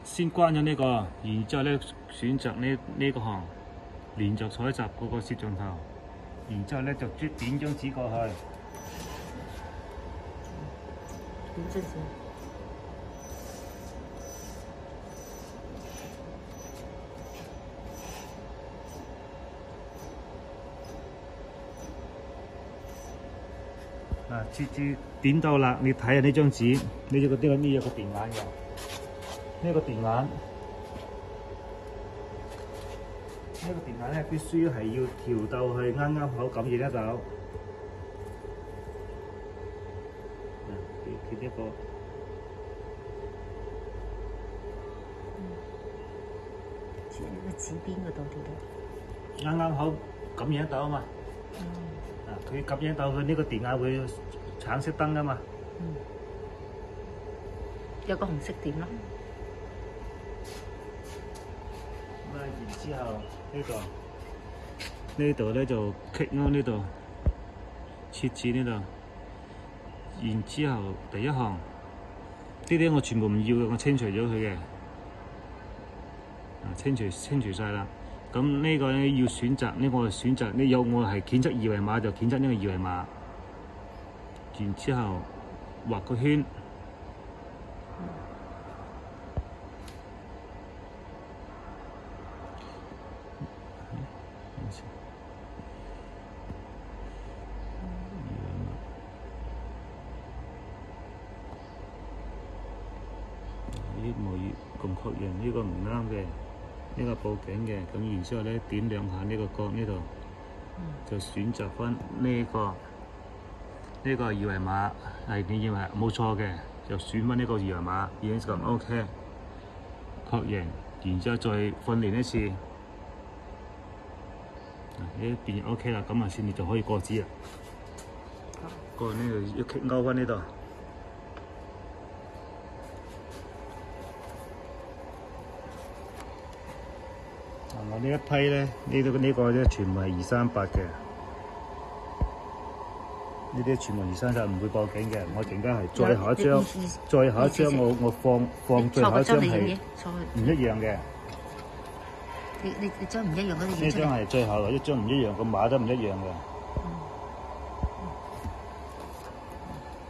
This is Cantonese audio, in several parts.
先關咗呢個，然之後咧選擇呢個行，連續採集嗰個攝像頭，然之後咧就點張紙過去。點張紙？設置點到啦，你睇下呢張紙，呢有個電眼嘅，呢個電眼咧必須係要調到去啱啱好感應得到。貼一個，貼喺個紙邊嗰度貼到，啱啱好感應得到啊嘛。佢感應到佢呢個電眼會橙色燈啊嘛。有個紅色點咯。咁然之後呢度咧就 click 咯，呢度設置呢度，然之後第一行呢啲我全部唔要嘅，我清除咗佢嘅，清除晒啦。咁呢個咧要選擇呢個選擇呢，我係檢測二維碼就檢測呢個二維碼，然之後畫個圈。呢冇咁確認，呢個唔啱嘅，呢個報警嘅。咁然之後咧點兩下呢個角呢度，就選擇翻呢個二維碼，係你認為冇錯嘅，就選翻呢個二維碼，已經咁 OK， 確認，然之後再訓練一次，呢邊 OK 啦，咁啊先你就可以過紙啦。過呢度要勾翻呢度。我呢一批咧，呢個咧全部係238嘅，呢啲全部238唔會報警嘅。我陣間係最後一張，我放最後一張係唔一樣嘅。你張唔一樣嗰啲？呢張係最後一張唔一樣，個碼都唔一樣嘅。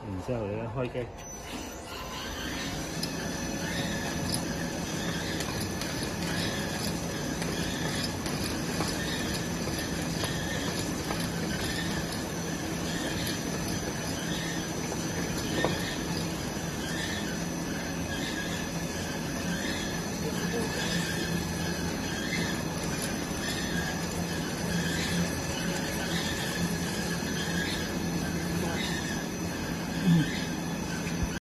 然之後你開機。